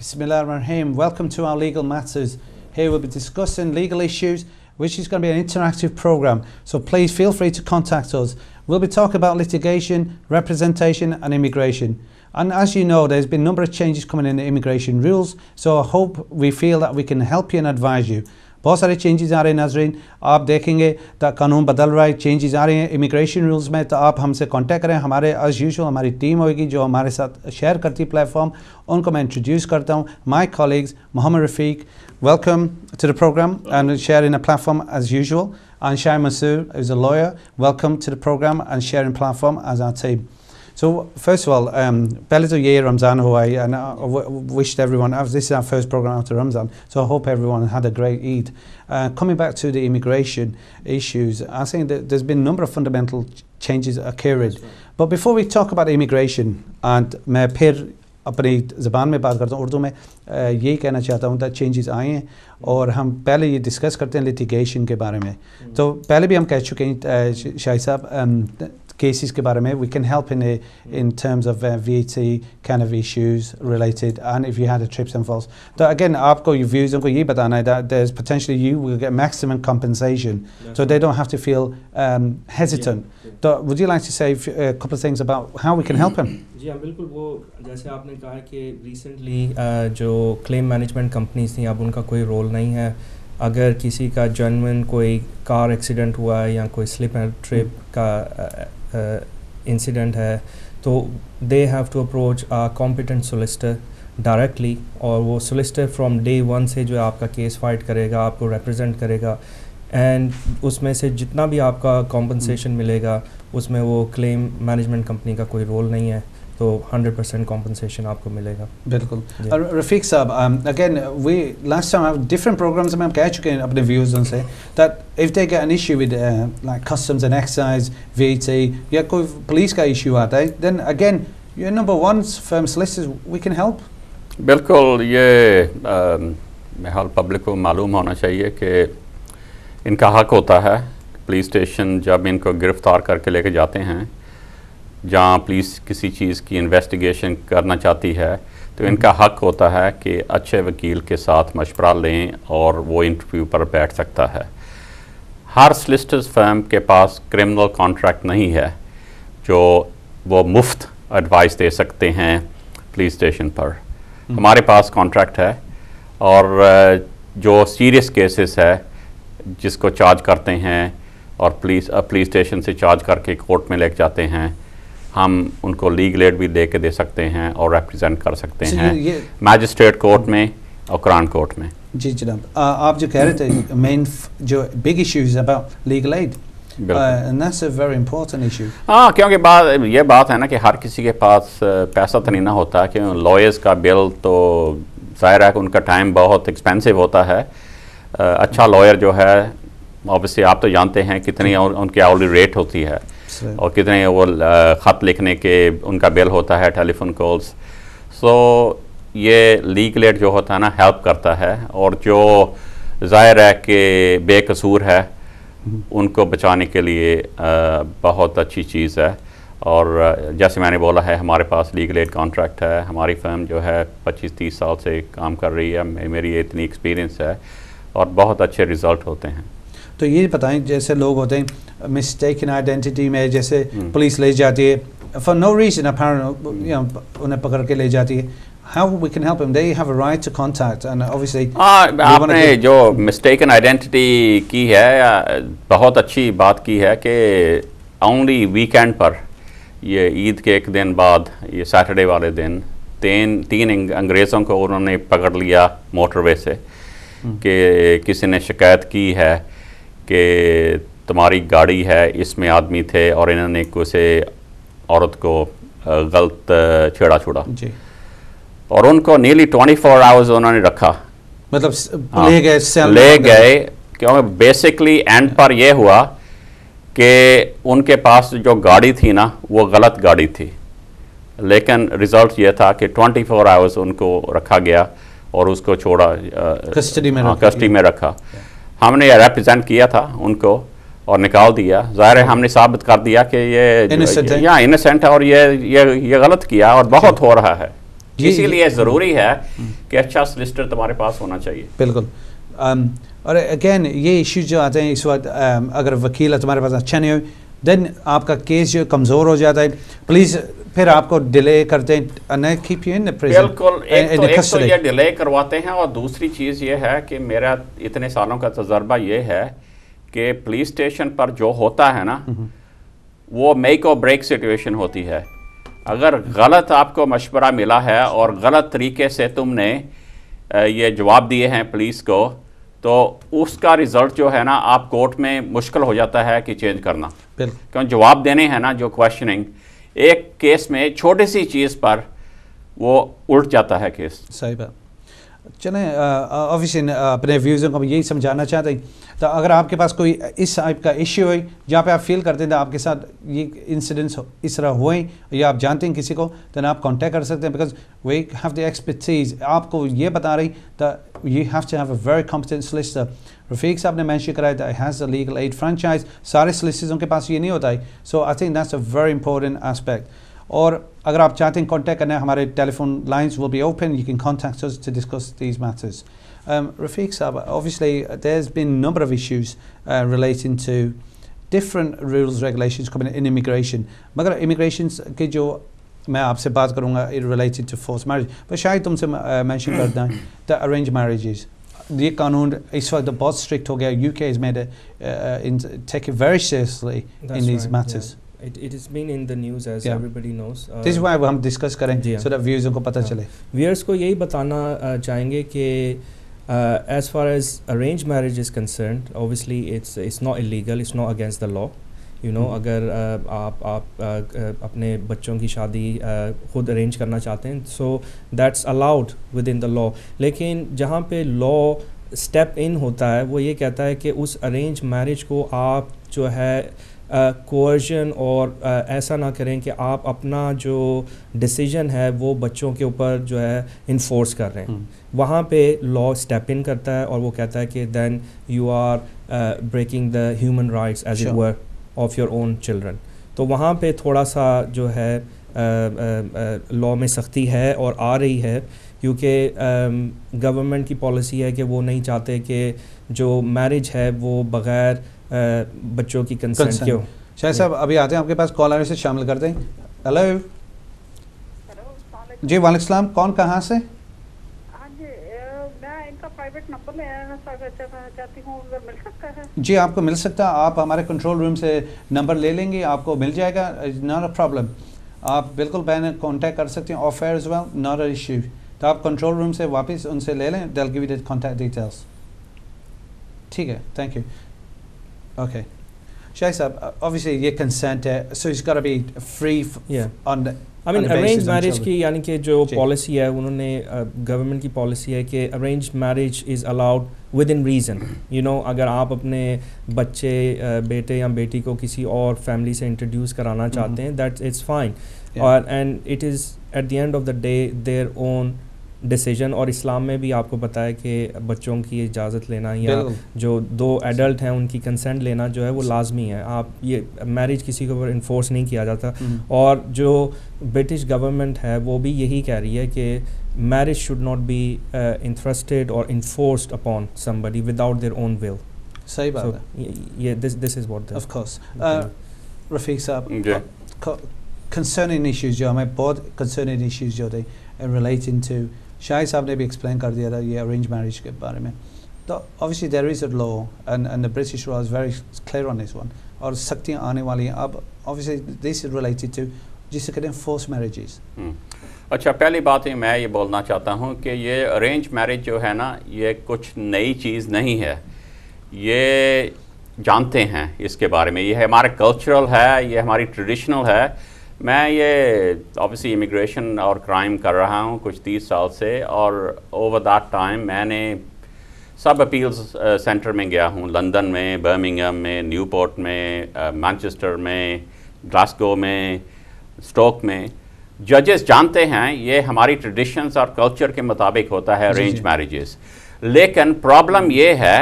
Bismillahirrahmanirrahim. Welcome to our Legal Matters. Here we'll be discussing legal issues, which is going to be an interactive program. So please feel free to contact us. We'll be talking about litigation, representation and immigration. And as you know, there's been a number of changes coming in the immigration rules. So I hope we feel that we can help you and advise you. बहुत सारे changes आ रहे हैं नाज़रीन, आप देखेंगे तो कानून बदल रहा है, चेंजेस आ रहे हैं इमिग्रेशन रूल्स में, तो आप हमसे कांटेक्ट करें. हमारे एज़ यूजुअल हमारी टीम होगी जो हमारे साथ शेयर करती है प्लेटफॉर्म, उनको मैं इंट्रोड्यूस करता हूँ. My colleagues Muhammad Rafiq, welcome to the program and sharing a platform as usual, and Shai Mansoor, who's a lawyer, welcome to the program and sharing platform as our team. So first of all, पहले तो ये रमज़ान हुआ है, and I wished everyone, this is our first program after Ramadan, so I hope everyone had a great Eid. Coming back to the immigration issues, I think that there's been a number of fundamental changes occurring. Right. But before we talk about immigration, and मैं फिर अपनी ज़बान में बात करता हूँ, उर्दू में यही कहना चाहता हूँ कि चेंजेस आए हैं और हम पहले ये डिस्कस करते हैं लिटिगेशन के बारे में. तो पहले भी हम कह चुके हैं शाही साहब cases के बारे में. We can help in terms of VAT kind of issues related, and if you had a trips and falls. So again, आपको your views, उनको ये बताना है that there's potentially you will get maximum compensation, so they don't have to feel hesitant. So would you like to say a couple of things about how we can help them? जी हाँ, बिल्कुल. वो जैसे आपने कहा कि recently जो claim management companies थी, अब उनका कोई रोल नहीं है. अगर किसी का जेन्युइन कोई कार एक्सीडेंट हुआ है या कोई स्लिप एंड ट्रिप का इंसिडेंट है, तो they have to approach a competent solicitor directly, और वो सोलिसिटर फ्रॉम डे वन से जो है आपका केस फाइट करेगा, आपको रिप्रेजेंट करेगा, एंड उसमें से जितना भी आपका कॉम्पनसेशन मिलेगा उसमें वो क्लेम मैनेजमेंट कंपनी का कोई रोल नहीं है, तो 100% compensation आपको मिलेगा. बिल्कुल. रफ़ीक साहब, again we last time different programs में हम कह चुके हैं अपने viewers उनसे that if they get an issue with like customs and excise, VAT, या कोई police का issue आता है, then again you're number one firm solicitors, we can help. बिल्कुल. ये हाल पब्लिक को मालूम होना चाहिए कि इनका हक होता है. पुलिस स्टेशन जब इनको गिरफ्तार करके लेके जाते हैं, जहाँ पुलिस किसी चीज़ की इन्वेस्टिगेशन करना चाहती है, तो इनका हक होता है कि अच्छे वकील के साथ मशवरा लें और वो इंटरव्यू पर बैठ सकता है. हर सोलिसिटर्स फर्म के पास क्रिमिनल कॉन्ट्रैक्ट नहीं है जो वो मुफ्त एडवाइस दे सकते हैं पुलिस स्टेशन पर. हमारे पास कॉन्ट्रैक्ट है, और जो सीरियस केसेस है जिसको चार्ज करते हैं और पुलिस स्टेशन से चार्ज करके कोर्ट में लेके जाते हैं, हम उनको लीगल एड भी दे के दे सकते हैं और रिप्रेजेंट कर सकते हैं मैजिस्ट्रेट कोर्ट में और क्राउन कोर्ट में. जी जनाब, आप जो कह रहे थे मेन जो big issues about legal aid, and that's a very important issue. हाँ, क्योंकि ये बात है ना कि हर किसी के पास पैसा तो नहीं ना होता कि लॉयर्स का बिल, तो ज़ाहिर है कि उनका टाइम बहुत एक्सपेंसिव होता है. अच्छा लॉयर जो है, ऑब्वियसली आप तो जानते हैं कितनी उनकी आवर्ली रेट होती है और कितने वो ख़त लिखने के उनका बिल होता है, टेलीफोन कॉल्स. सो ये लीगल एड जो होता है ना हेल्प करता है, और जो ज़ाहिर है कि बेकसूर है उनको बचाने के लिए बहुत अच्छी चीज़ है. और जैसे मैंने बोला है, हमारे पास लीगल एड कॉन्ट्रैक्ट है. हमारी फर्म जो है 25-30 साल से काम कर रही है. मेरी ये इतनी एक्सपीरियंस है और बहुत अच्छे रिज़ल्ट होते हैं. तो ये बताएं, जैसे लोग होते हैं मिस्टेकन आइडेंटिटी में, जैसे पुलिस ले जाती है फॉर नो रीजन अपेरेंट, उन्हें पकड़ के ले जाती है, how we can help them? They have a right to contact, and obviously आपने जो मिस्टेकन आइडेंटिटी की है, बहुत अच्छी बात की है कि ओनली वीकेंड पर, ये ईद के एक दिन बाद, ये सैटरडे वाले दिन, तीन अंग्रेज़ों को उन्होंने पकड़ लिया मोटरवे से कि किसी ने शिकायत की है कि तुम्हारी गाड़ी है, इसमें आदमी थे और इन्होंने किसी औरत को गलत छेड़ा छुड़ा जी, और उनको नीली 24 आवर्स उन्होंने रखा, मतलब ले गए क्योंकि बेसिकली एंड पर यह हुआ कि उनके पास जो गाड़ी थी ना वो गलत गाड़ी थी, लेकिन रिज़ल्ट ये था कि 24 आवर्स उनको रखा गया और उसको छोड़ा, कस्टडी में रखा. हमने ये रिप्रेजेंट किया था उनको और निकाल दिया. ज़ाहिर है हमने साबित कर दिया कि ये इनोसेंट है और ये गलत किया, और बहुत हो रहा है. اسی لیے ضروری ہے کہ اچھا سلسٹر تمہارے پاس ہونا چاہیے. بالکل. اور اگین یہ ایشوز جو آتے ہیں اس وقت, اگر وکیل تمہارے پاس اچھا نہیں ہو دین آپ کا کیس جو کمزور ہو جاتا ہے, پلیز پھر آپ کو ڈیلے کرتے ہیں, کیپ یو ان پریزن. بالکل, ایک تو یہ ڈیلے کرواتے ہیں, اور دوسری چیز یہ ہے کہ میرا اتنے سالوں کا تجربہ یہ ہے کہ پولیس اسٹیشن پر جو ہوتا ہے نا وہ میک اور بریک سچویشن ہوتی ہے. اگر غلط آپ کو مشورہ ملا ہے اور غلط طریقے سے تم نے یہ جواب دیے ہیں پولیس کو, تو اس کا رزلٹ جو ہے نا آپ کورٹ میں مشکل ہو جاتا ہے کہ چینج کرنا, کیوں جواب دینے ہیں نا جو کویشچننگ ایک کیس میں چھوٹی سی چیز پر وہ الٹ جاتا ہے کیس. صحیح بات. چلیں آبویسلی اپنے ویوزوں کو یہی سمجھانا چاہتے ہیں, تو اگر آپ کے پاس کوئی اس ٹائپ کا ایشو ہے جہاں پہ آپ فیل کرتے ہیں آپ کے ساتھ یہ انسیڈنٹس اس طرح ہوئے یا آپ جانتے ہیں کسی کو, تو آپ کانٹیکٹ کر سکتے ہیں, because we have the expertise. آپ کو یہ بتا رہی تو you have to have a very competent solicitor. Rafiq صاحب نے مینشن کرایا تھا has a legal aid franchise, سارے سولسٹروں کے پاس یہ نہیں ہوتا ہے. So I think that's a very important aspect. اور اگر آپ چاہتے ہیں کانٹیکٹ کرنا, ہمارے telephone lines will be open, you can contact us to discuss these matters. Rafiq Saab, obviously there's been a number of issues relating to different rules, regulations coming in immigration. مگر immigration کے جو میں آپ سے بات کروں گا related to forced marriage, but شاید تم سے mention کر دیں the arranged marriages. یہ قانون اس وقت بہت strict ہو گیا. UK has made take it very seriously in these matters. It has been in the news as everybody knows. This is why ہم ڈسکس کریں so that viewers کو پتہ چلے. Viewers کو یہی بتانا چاہیں گے کہ as far as arranged marriage is concerned, obviously it's not illegal, it's not against the law. You know, اگر آپ اپنے بچوں کی شادی خود ارینج کرنا چاہتے ہیں so that's allowed within the law. لیکن جہاں پہ law step in ہوتا ہے وہ یہ کہتا ہے کہ اس arranged marriage کو آپ جو ہے کوئرژن اور ایسا نہ کریں کہ آپ اپنا جو ڈیسیجن ہے وہ بچوں کے اوپر جو ہے انفورس کر رہے ہیں. وہاں پہ لا اسٹیپ ان کرتا ہے اور وہ کہتا ہے کہ then you are breaking the human rights as it were of your own children. تو وہاں پہ تھوڑا سا جو ہے لا میں سختی ہے اور آ رہی ہے, کیونکہ گورنمنٹ کی پالیسی ہے کہ وہ نہیں چاہتے کہ جو میرج ہے وہ بغیر بچوں کی کنسنٹ کیوں. شاہد صاحب ابھی آتے ہیں آپ کے پاس, کال آنے سے شامل کرتے ہیں. ہیلو جی وعلیکم السلام, کون کہاں سے؟ میں ان کا پرائیویٹ نمبر لینا چاہتی ہوں, اگر مل سکتا ہے؟ جی آپ کو مل سکتا ہے, آپ ہمارے کنٹرول روم سے نمبر لے لیں گے, آپ کو مل جائے گا, ناٹ اے پرابلم. آپ بالکل بین کانٹیکٹ کر سکتے ہیں off air as well, not a issue. تو آپ کنٹرول روم سے واپس ان سے لے لیں, they will give you the contact details. ٹھیک ہے, تھینک یو. اوکے شاہد صاحب, obviously یہ consent ہے, so it's got to be free on the I mean arranged marriage کی یعنی کہ جو پالیسی ہے انہوں نے گورنمنٹ کی پالیسی ہے کہ arranged marriage is allowed within reason. you know, اگر آپ اپنے بچے بیٹے یا بیٹی کو کسی اور فیملی سے انٹروڈیوس کرانا چاہتے ہیں that it's fine. and it is at the end of the day their own decision. اور اسلام میں بھی آپ کو پتہ ہے کہ بچوں کی اجازت لینا یا جو دو ایڈلٹ ہیں ان کی کنسنٹ لینا جو ہے وہ لازمی ہے. آپ یہ میرج کسی کے اوپر انفورس نہیں کیا جاتا. اور جو برٹش گورنمنٹ ہے وہ بھی یہی کہہ رہی ہے کہ marriage should not be interested اور enforced upon somebody without their own will. صحیح بات ہے. یہ this is what of course. رفیق صاحب, concerning issues جو ہمیں بہت concerning issues جو تھے relating to, شاہد صاحب نے بھی ایکسپلین کر دیا تھا یہ ارینج میرج کے بارے میں. تو obviously there is a law and the British law is very clear on this one. اور سختیاں آنے والی ہیں. اب obviously this is related to جسے کہتے ہیں forced marriages. اچھا, پہلی بات میں یہ بولنا چاہتا ہوں کہ یہ ارینج میرج جو ہے نا یہ کچھ نئی چیز نہیں ہے. یہ جانتے ہیں اس کے بارے میں, یہ ہمارا کلچرل ہے, یہ ہماری ٹریڈیشنل ہے. میں یہ آبویسلی امیگریشن اور کرائم کر رہا ہوں کچھ 30 سال سے, اور اوور دیٹ ٹائم میں نے سب اپیلز سینٹر میں گیا ہوں, لندن میں, برمنگھم میں, نیو پورٹ میں, مانچسٹر میں, گلاسگو میں, اسٹوک میں. ججز جانتے ہیں یہ ہماری ٹریڈیشنز اور کلچر کے مطابق ہوتا ہے ارینج میرجز. لیکن پرابلم یہ ہے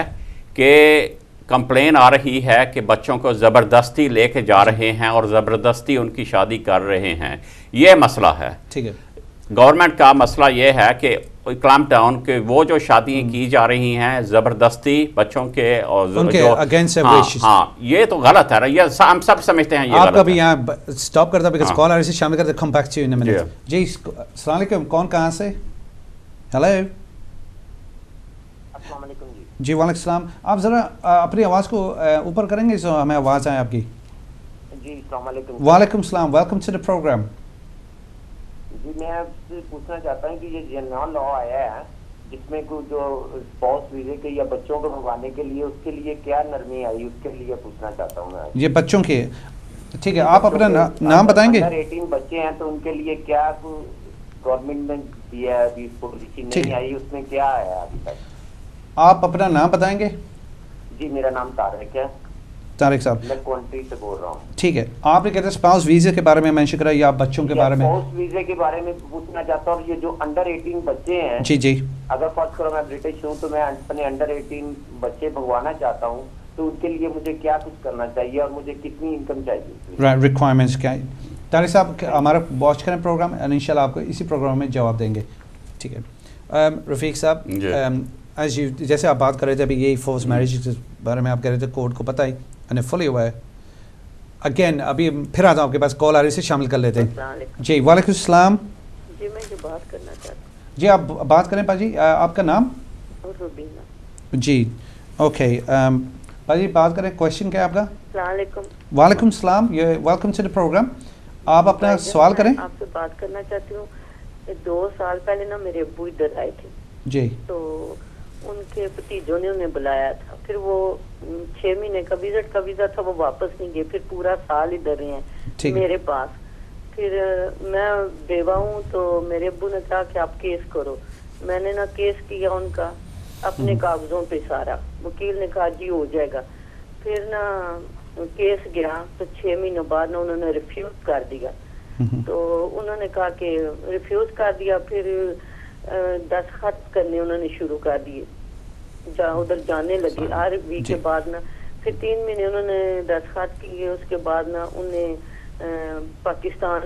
کہ کمپلین آ رہی ہے کہ بچوں کو زبردستی لے کے جا رہے ہیں اور زبردستی ان کی شادی کر رہے ہیں. یہ مسئلہ ہے. ٹھیک ہے. गवर्नमेंट का मसला ये है कि क्लैम्प डाउन के वो जो शादियाँ की जा रही हैं ज़बरदस्ती बच्चों के और उनके जो अगेंस्ट हाँ ये तो गलत है ना, ये हम सब समझते हैं ये आपका गलत भी है। यहाँ स्टॉप करता बिकॉज कॉल आ रही थी, शामिल करते, come back to you in a minute. जी अस्सलाम वालेकुम, कौन कहाँ से? हेलो अस्सलाम वालेकुम जी। जी वालेकुम सलाम। आप ज़रा अपनी आवाज़ को ऊपर करेंगे तो हमें आवाज़ आए आपकी। जी अस्सलाम वालेकुम। वालेकुम सलाम, वेलकम टू द प्रोग्राम। जी मैं आपसे पूछना चाहता हूँ कि ये जनरल लॉ आया है जिसमें को जो स्पाउस वीजे के या बच्चों को मंगवाने के लिए उसके लिए क्या नरमी आई, उसके लिए पूछना चाहता हूँ मैं। ये बच्चों के, ठीक है, आप अपना नाम बताएंगे? अंडर 18 बच्चे हैं तो उनके लिए क्या गवर्नमेंट ने दिया है, अभी पॉलिसी नहीं आई, उसमें क्या आया अभी तक? आप अपना नाम बताएंगे? जी मेरा नाम तारिक है, तारिक साहब, मैं कंट्री से बोल रहा हूँ। ठीक है। आपने कहते हैं स्पाउस वीज़े के बारे में मेंशन करा या बच्चों के बारे में? स्पाउस वीजे के बारे में पूछना चाहता हूँ। ये जो अंडर 18 बच्चे हैं, जी जी, अगर फर्स्ट करो मैं ब्रिटिश हूँ तो मैं अपने अंडर 18 बच्चे मंगवाना चाहता हूँ, तो उसके लिए मुझे क्या कुछ करना चाहिए और मुझे कितनी इनकम चाहिए? रिक्वायरमेंट्स क्या है? तारिक साहब हमारा वॉच करें प्रोग्राम और इंशाल्लाह आपको इसी प्रोग्राम में जवाब देंगे, ठीक है। रफ़ीक साहब, एज यू जैसे आप बात कर रहे थे अभी यही फोर्स मैरिज के बारे में, आप कह रहे थे कोर्ट को पता ही एंड फुली हुआ है। अगेन अभी फिर आता हूँ आपके पास, कॉल आ रही से शामिल कर लेते हैं। जी वालेकुम सलाम। जी मैं जो बात करना चाहती हूँ। जी आप बात करें पाजी, आपका नाम? रुबीना। जी ओके, पाजी बात करें, क्वेश्चन क्या है आपका? अस्सलाम वालेकुम। वालेकुम सलाम, ये वेलकम टू द प्रोग्राम। आप अपना सवाल करें। आपसे बात करना चाहती हूँ। 2 साल पहले ना मेरे अब्बू इधर आए थे जी, तो उनके भतीजों ने उन्हें बुलाया था, फिर वो 6 महीने का विजिट का वीज़ा था, वो वापस नहीं गए, फिर पूरा साल इधर रहे हैं मेरे पास। फिर मैं बेवा हूँ तो मेरे अब्बू ने कहा कि आप केस करो। मैंने ना केस किया उनका अपने कागजों पे सारा, वकील ने कहा जी हो जाएगा। फिर ना केस गया तो 6 महीनों बाद ना उन्होंने रिफ्यूज कर दिया, तो उन्होंने कहा कि रिफ्यूज कर दिया। फिर दस्तखत करने उन्होंने शुरू कर दिए, उधर जाने लगे। हर वीक के बाद ना फिर 3 महीने उन्होंने दस्तखत किए, उसके बाद ना उन्हें पाकिस्तान,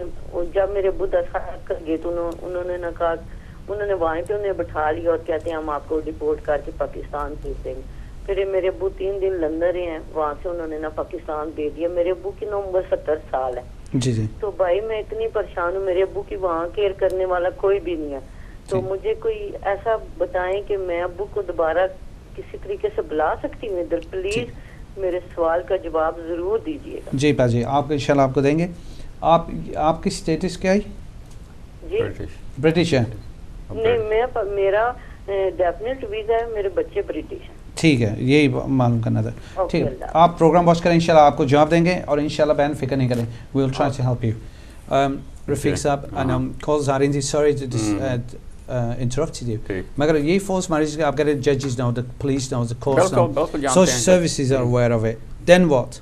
जब मेरे अब्बू दस्तखत कर गए तो उन्होंने ना कहा, उन्होंने वहाँ पे उन्हें बैठा लिया और कहते हैं हम आपको डिपोर्ट करके पाकिस्तान भेज देंगे। फिर मेरे अब्बू 3 दिन लंदन रहे हैं, वहाँ से उन्होंने ना पाकिस्तान भेज दिया। मेरे अब्बू की ना उम्र 70 साल है। जी जी, तो भाई मैं इतनी परेशान हूँ, मेरे अब्बू की वहाँ केयर करने वाला कोई भी नहीं है, तो मुझे कोई ऐसा बताएं कि मैं अब्बू को दोबारा किसी तरीके से बुला सकती हूँ इधर। प्लीज मेरे सवाल का जवाब जरूर दीजिएगा। जी पाजी, आपको इंशाल्लाह आपको देंगे। आपकी स्टेटस क्या है? जी ब्रिटिश है? नहीं, मेरा डेफिनेट वीजा है, मेरे बच्चे ब्रिटिश हैं। ठीक है, यही मालूम करना था। ठीक है, आप प्रोग्राम वॉच करें, इंशाल्लाह आपको जवाब देंगे और इंशाल्लाह बहन फिक्र नहीं करें, we will try to help you. Rafiq साहब, कॉल्स आ रही थी, सॉरी टू interrupted you, मगर यही फोर्स मैरिज आप कह रहे हैं, जजेस now, the police now, the courts now, social services are aware of it, then what?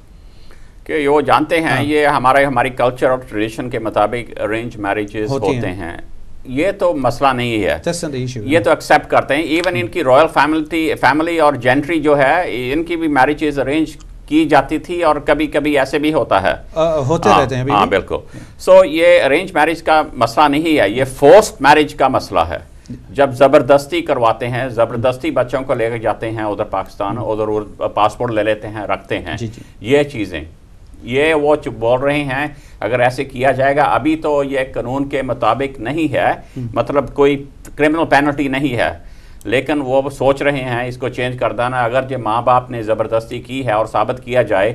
कि वो जानते हैं ये हमारी कल्चर और ट्रेडिशन के मुताबिक अरेंज मैरिजेस होते हैं, ये तो मसला नहीं है, ये तो एक्सेप्ट करते हैं। इवन इनकी रॉयल फैमिली और जेंट्री जो है, इनकी भी मैरिजेस अरेंज की जाती थी और कभी कभी ऐसे भी होता है, होते रहते हैं। हाँ बिल्कुल। सो ये अरेंज मैरिज का मसला नहीं है, ये फोर्स्ड मैरिज का मसला है। जब ज़बरदस्ती करवाते हैं, ज़बरदस्ती बच्चों को लेकर जाते हैं उधर पाकिस्तान, उधर पासपोर्ट ले लेते हैं, रखते हैं, ये चीज़ें, ये वो बोल रहे हैं अगर ऐसे किया जाएगा। अभी तो ये कानून के मुताबिक नहीं है, मतलब कोई क्रिमिनल पेनल्टी नहीं है, लेकिन वो सोच रहे हैं इसको चेंज कर देना। अगर जो माँ बाप ने ज़बरदस्ती की है और साबित किया जाए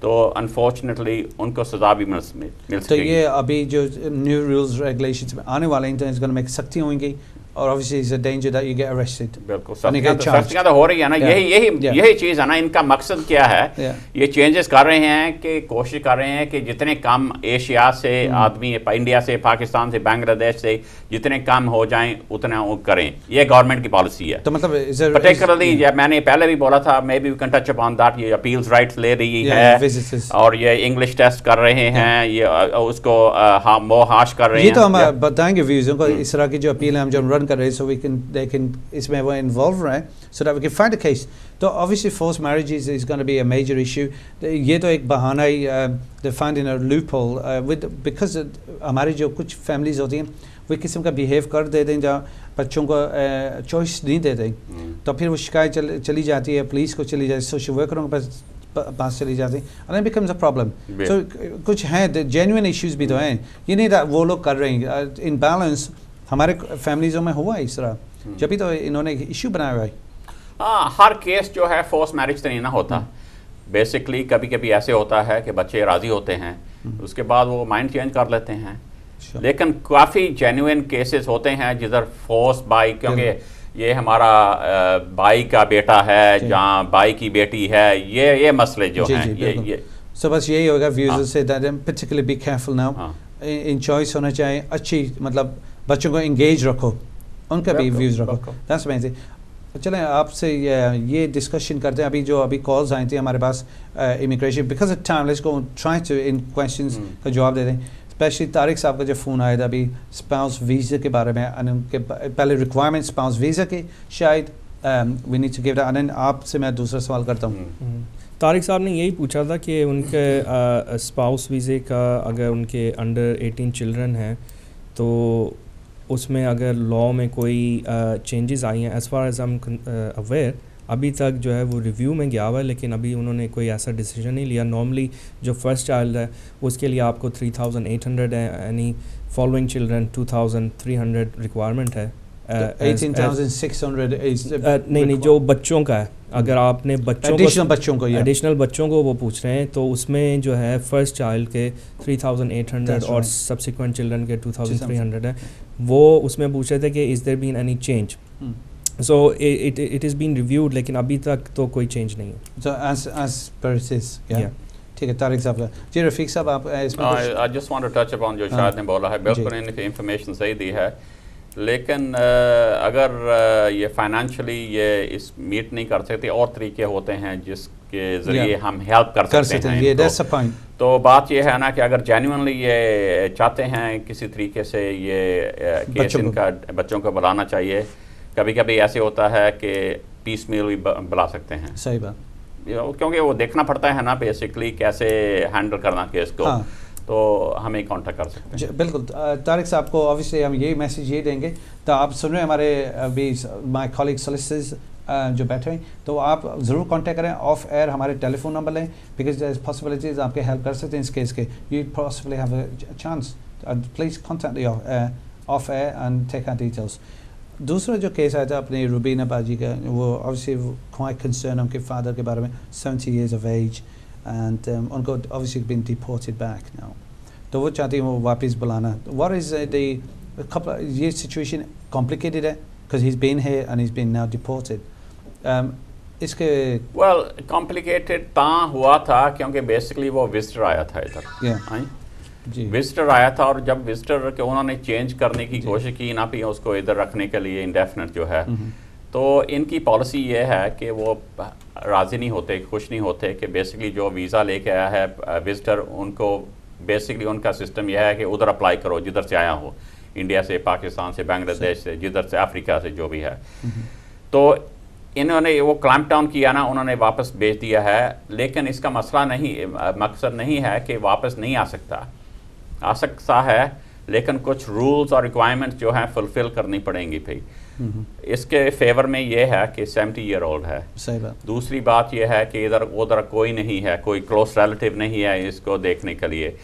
तो अनफॉर्चुनेटली उनको सज़ा भी मिल सकेगी। तो ये अभी जो न्यू रूल्स रेगुलेशंस में आने वाले हैं, तो इसको में सख्ती होंगी और obviously is a danger that you get arrested. बिल्कुल, सख्तियाँ तो हो रही है ना, यही चीज़ है ना। इनका मकसद क्या है? ये चेंजेस कर रहे हैं कि कोशिश कर रहे हैं कि जितने कम एशिया से आदमी, इंडिया से, पाकिस्तान से, बांग्लादेश से जितने कम हो जाएं उतना वो करें, ये गवर्नमेंट की पॉलिसी है। तो मतलब पर्टिकुलरली मैंने पहले भी बोला था, maybe we can touch upon that, ये अपील्स राइट्स ले रही है और ये इंग्लिश टेस्ट कर रहे हैं, ये उसको मोहाश कर रहे हैं। ये तो हम बताएंगे व्यूज़ों को, इस तरह की जो अपील है हम जब कर रहे हैं, so we can they can इसमें वो involve रहे हैं so that we can find a case. तो obviously forced marriages is going to be a major issue. ये तो एक बहाना ही they're finding a loophole with because हमारी जो कुछ families होती हैं कोई किस्म का बिहेव कर देते हैं जहाँ बच्चों को चॉइस नहीं देते, तो फिर वो शिकायत चली जाती है, पुलिस को चली जाती है, सोशल वर्करों के पास चली जाती है, and it becomes a problem. So कुछ हैं genuine issues भी तो हैं, ये नहीं that वो लोग कर रहे हैं. In balance हमारे फैमिलीज़ों में हुआ है इस तरह, जब भी तो इन्होंने इशू बनाया हुआ है. हाँ, हर केस जो है फोर्स मैरिज तो नहीं ना होता. बेसिकली कभी कभी ऐसे होता है कि बच्चे राज़ी होते हैं, उसके बाद वो माइंड चेंज कर लेते हैं. लेकिन काफ़ी जेन्युइन केसेस होते हैं जिधर फोर्स बाई, क्योंकि ये हमारा भाई का बेटा है, जहाँ भाई की बेटी है, ये मसले जो हैं ये So बस यही होगा व्यूज़र से that particularly be careful now. In choice होना चाहिए, अच्छी मतलब बच्चों को इंगेज रखो, उनका भी व्यूज़ रखो. That's amazing. चलें आपसे ये डिस्कशन करते हैं. अभी कॉल्स आई थी हमारे पास immigration, because of time let's go try to इन क्वेश्चंस का जवाब दे दें. स्पेशली तारिक साहब का जो फ़ोन आया था अभी स्पाउस वीज़ा के बारे में, उनके पहले रिक्वायरमेंट स्पाउस वीज़ा की शायद we need to give that, and आपसे मैं दूसरा सवाल करता हूँ. तारिक साहब ने यही पूछा था कि उनके स्पाउस वीज़े का अगर उनके अंडर 18 चिल्ड्रन हैं तो उसमें अगर लॉ में कोई चेंजेस आई हैं. As far as I am aware अभी तक जो है वो रिव्यू में गया हुआ है, लेकिन अभी उन्होंने कोई ऐसा डिसीजन नहीं लिया. नॉर्मली जो फर्स्ट चाइल्ड है उसके लिए आपको 3,800 है, यानी फॉलोइंग चिल्ड्रन 2,300 रिक्वायरमेंट है. 18,600 नहीं जो बच्चों का है, अगर आपने एडिशनल बच्चों को वो पूछ रहे हैं तो उसमें जो है फर्स्ट चाइल्ड के 3,800 और सब्सिक्वेंट चिल्ड्रन के 2,300 है. वो उसमें पूछ रहे थे कि is there been any change. So it is being reviewed, लेकिन अभी तक तो कोई चेंज नहीं है. So as per it is, yeah. ठीक है तारिक साहब. जी रफ़ीक साहब आप इसमें I just want to touch upon जो शायद ने बोला है, बिल्कुल इनकी इंफॉर्मेशन सही दी है, लेकिन अगर ये फाइनेंशियली ये इस मीट नहीं कर सकते, और तरीके होते हैं जिसके ज़रिए हम हेल्प कर सकते हैं इनको. तो बात ये है ना कि अगर जेन्युइनली ये चाहते हैं किसी तरीके से ये केस इनका बच्चों को बुलाना चाहिए. कभी कभी ऐसे होता है कि पीस मील भी बुला सकते हैं. सही बात, क्योंकि वो देखना पड़ता है ना बेसिकली कैसे हैंडल करना केस को. तो हमें कांटेक्ट कर सकते हैं. बिल्कुल तारिक साहब को ऑब्वियसली हम यही मैसेज ये देंगे. तो आप सुन रहे हैं हमारे अभी माय कॉलीग सोलिसिटर्स जो बैठे हैं, तो आप ज़रूर कांटेक्ट करें. ऑफ एयर हमारे टेलीफोन नंबर लें, बिकॉज देयर इज पॉसिबिलिटीज आपके हेल्प कर सकते हैं इस केस के. You possibly have a chance, please contact the off air and take our details. दूसरा जो केस आया था अपने रुबीना बाजी का, वो ऑब्वियसली क्वाइट कंसर्न उनके फादर के बारे में, 70 years of age, एंड उनको obviously been deported back now. तो वो चाहती हैं वो वापस बुलाना. व्हाट इज़ द ये सिचुएशन कॉम्प्लिकेटेड है because he is been here and he is been now deported. इसके वेल कॉम्प्लिकेटेड हुआ था क्योंकि बेसिकली वो विजिटर आया था इधर. विजिटर आया था, और जब विजिटर के उन्होंने चेंज करने की कोशिश की ना भी उसको इधर रखने के लिए इंडेफिनेट जो है, तो इनकी पॉलिसी ये है कि वो राज़ी नहीं होते, खुश नहीं होते कि बेसिकली जो वीज़ा लेके आया है विजिटर, उनको बेसिकली उनका सिस्टम यह है कि उधर अप्लाई करो जिधर से आया हो, इंडिया से, पाकिस्तान से, बांग्लादेश से, जिधर से, अफ्रीका से, जो भी है. तो इन्होंने वो क्लैम्प डाउन किया ना, उन्होंने वापस भेज दिया है. लेकिन इसका मसला नहीं, मकसद नहीं है कि वापस नहीं आ सकता है, लेकिन कुछ रूल्स और रिक्वायरमेंट्स जो हैं फुलफिल करनी पड़ेंगी भाई. इसके फेवर में ये है कि 70 year old है. सही बात. दूसरी बात ये है कि इधर उधर कोई नहीं है, कोई क्लोज रिलेटिव नहीं है इसको देखने के लिए.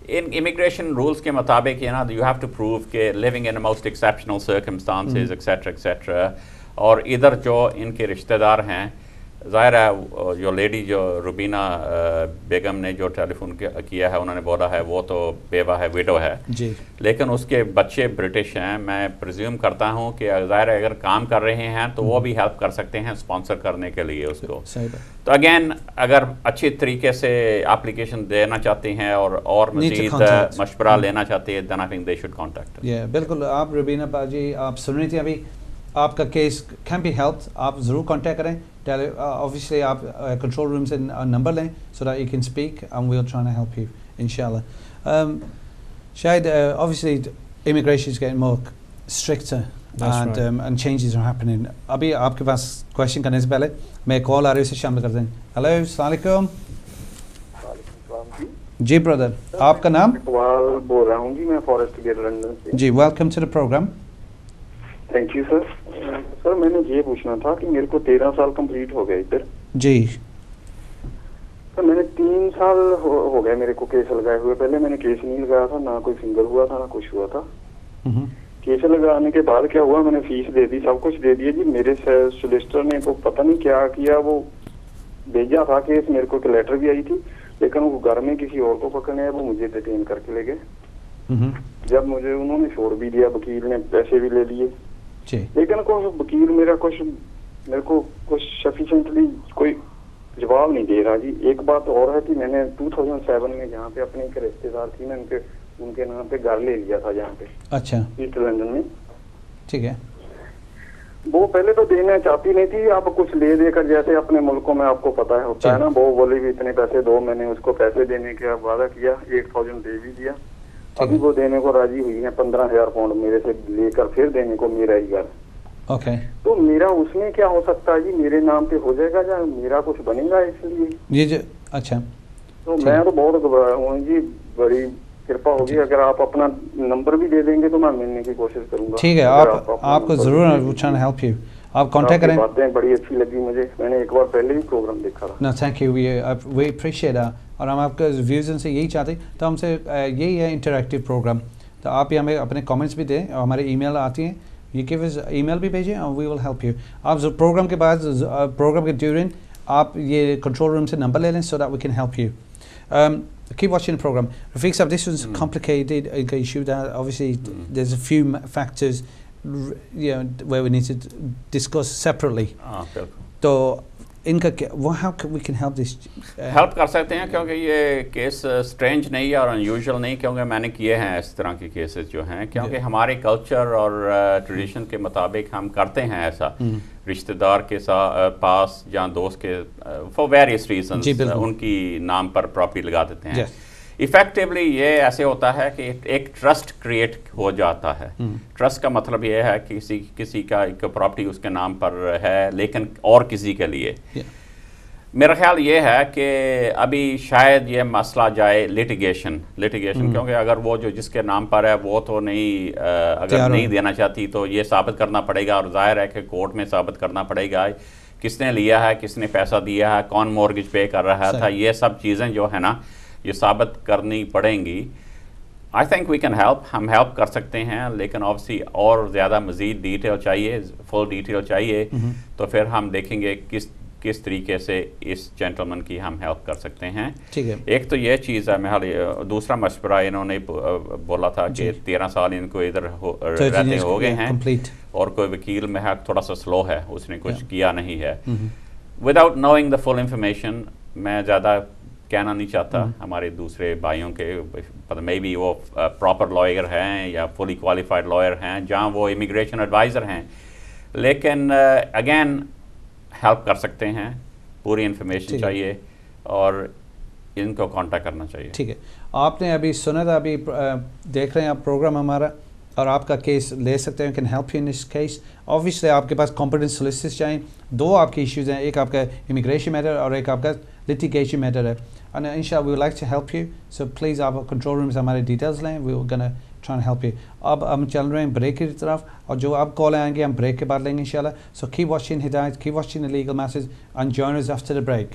इन इमिग्रेशन रूल्स के मुताबिक यू हैव टू प्रूव के living in most exceptional circumstances etcetera etcetera. और इधर जो इनके रिश्तेदार हैं, ज़ाहिर है जो लेडी जो रुबीना बेगम ने जो टेलीफोन किया है, उन्होंने बोला है वो तो बेवा है, विडो है जी, लेकिन उसके बच्चे ब्रिटिश हैं. मैं प्रिज्यूम करता हूँ कि ज़ाहिर अगर काम कर रहे हैं तो वो भी हेल्प कर सकते हैं स्पॉन्सर करने के लिए उसको. तो अगेन अगर अच्छी तरीके से एप्लीकेशन देना चाहते हैं और मज़ीद मशवरा लेना चाहते हैं, then I think they should contact. बिल्कुल. आप रुबीना बाजी आप सुन रही थी अभी, आपका केस कैन बी हेल्प्ड, आप ज़रूर कांटेक्ट करें. ऑब्वियसली आप कंट्रोल रूम से नंबर लें so that you can speak and we will try to help you इंशाल्लाह. शायद obviously immigration is getting more stricter and changes are happening. अभी आपके पास क्वेश्चन करने से पहले मैं कॉल आ रही है, उसे शामिल करते हैं. हेलो अस्सलाम वालेकुम. जी ब्रदर, आपका नाम? इकबाल बोल रहा हूँ जी, मैं फॉरेस्ट गेट लंदन से जी, welcome to the program. Thank you sir. Sir मैंने ये पूछना था कि मेरे को 13 साल कंप्लीट हो गए इधर जी। सर मैंने 3 साल हो गए मेरे को केस लगाए हुए। पहले मैंने केस नहीं लगाया था, ना कोई सिंगल हुआ था ना कुछ हुआ था। केस लगाने के बाद क्या हुआ, मैंने फीस दे दी, सब कुछ दे दिया जी। मेरे सोलिसिटर ने तो पता नहीं क्या किया, वो भेजा था केस, मेरे को एक लेटर भी आई थी, लेकिन वो घर में किसी और को पकड़ने आए, वो मुझे डिटेन करके ले गए। जब मुझे उन्होंने छोड़ भी दिया, वकील ने पैसे भी ले लिए, लेकिन कुछ वकील मेरा मेरे को कुछ सफिशिएंटली कोई जवाब नहीं दे रहा जी। एक बात और है कि मैंने 2007 में जहाँ पे अपने एक रिश्तेदार थी, मैं उनके नाम पे घर ले लिया था जहाँ पे, अच्छा, ईस्ट लंदन में। ठीक है। वो पहले तो देना चाहती नहीं थी, आप कुछ ले देकर, जैसे अपने मुल्कों में आपको पता है होता है ना, वो बोले भी इतने पैसे दो। मैंने उसको पैसे देने का वादा किया, 8000 दे भी दिया। अभी वो देने को राजी हुई है, 15,000 पाउंड मेरे से लेकर फिर देने को मेरा ही घर। ओके, तो मेरा उसमें क्या हो सकता है जी, मेरे नाम पे हो जाएगा या मेरा कुछ बनेगा इसलिए? ये अच्छा, तो मैं तो बहुत घबराया हूँ जी, बड़ी कृपा होगी अगर आप अपना नंबर भी दे देंगे तो मैं मिलने की कोशिश करूंगा। ठीक है, आपको जरूर हेल्प यू, आप कांटेक्ट करें। बातें बड़ी अच्छी लगी मुझे, मैंने एक बार पहले भी प्रोग्राम देखा था। No thank you, we appreciate और हम आपके व्यूज़ से यही चाहते, तो हमसे यही है इंटरैक्टिव प्रोग्राम। तो आप हमें अपने कमेंट्स भी दें, और हमारे ईमेल आती हैं, ये गिव अस ईमेल भी भेजें और वी विल हेल्प यू। आप प्रोग्राम के बाद, प्रोग्राम के ड्यूरिंग आप ये कंट्रोल रूम से नंबर ले लें, so that we can help you. Keep watching the program. Rafiq Sahab, this was a complicated issue that obviously there's a few factors where we need to discuss separately. तो इनका how we can help this? Help कर सकते हैं, क्योंकि ये case strange नहीं है और अनयूजुअल नहीं, क्योंकि मैंने किए हैं इस तरह के केसेस जो हैं, क्योंकि हमारे कल्चर और ट्रेडिशन के मुताबिक हम करते हैं ऐसा, रिश्तेदार के साथ पास या दोस्त के फॉर वेरियस रीजंस उनकी नाम पर प्रॉपर्टी लगा देते हैं। इफेक्टिवली ये ऐसे होता है कि एक ट्रस्ट क्रिएट हो जाता है। ट्रस्ट का मतलब ये है कि किसी का एक प्रॉपर्टी उसके नाम पर है, लेकिन और किसी के लिए। मेरा ख्याल ये है कि अभी शायद ये मसला जाए लिटिगेशन, क्योंकि अगर वो जो जिसके नाम पर है वो तो नहीं अगर नहीं देना चाहती, तो ये साबित करना पड़ेगा, और जाहिर है कि कोर्ट में साबित करना पड़ेगा किसने लिया है, किसने पैसा दिया है, कौन मॉर्गेज पे कर रहा था, ये सब चीज़ें जो है ना ये साबित करनी पड़ेंगी। I think we can help, हम हेल्प कर सकते हैं, लेकिन ऑब्वियसली और ज़्यादा मज़ीद डिटेल चाहिए, फुल डिटेल चाहिए, तो फिर हम देखेंगे किस तरीके से इस जेंटलमैन की हम हेल्प कर सकते हैं। ठीक है, एक तो ये चीज़ है। दूसरा मशवरा इन्होंने बोला था कि 13 साल इनको इधर रहते हो गए हैं, और कोई वकील में है थोड़ा सा स्लो है, उसने कुछ किया नहीं है। Without knowing the full information मैं ज़्यादा कहना नहीं चाहता हमारे दूसरे भाइयों के, मे बी वो प्रॉपर लॉयर हैं या फुली क्वालिफाइड लॉयर हैं, जहाँ वो इमिग्रेशन एडवाइज़र हैं, लेकिन अगेन हेल्प कर सकते हैं। पूरी इन्फॉर्मेशन चाहिए और इनको कांटेक्ट करना चाहिए। ठीक है, आपने अभी सुना था, अभी देख रहे हैं आप प्रोग्राम हमारा, और आपका केस ले सकते हैं, can help you in this case. Obviously आपके पास कॉम्पिटेंट सोलिसिटर्स चाहिए। 2 आपके इश्यूज़ हैं, एक आपका इमिग्रेशन मैटर और एक आपका लिटिगेशन मैटर है, एंड इंशाल्लाह we would like to help you. So please आप कंट्रोल रूम से हमारे डिटेल्स लें, we gonna try and help you. अब हम चल रहे हैं ब्रेक की तरफ, और जो आप कॉल आएंगे हम ब्रेक के बाद लेंगे इंशाल्लाह। So keep watching Hidayat, keep watching the legal message and join us after the break.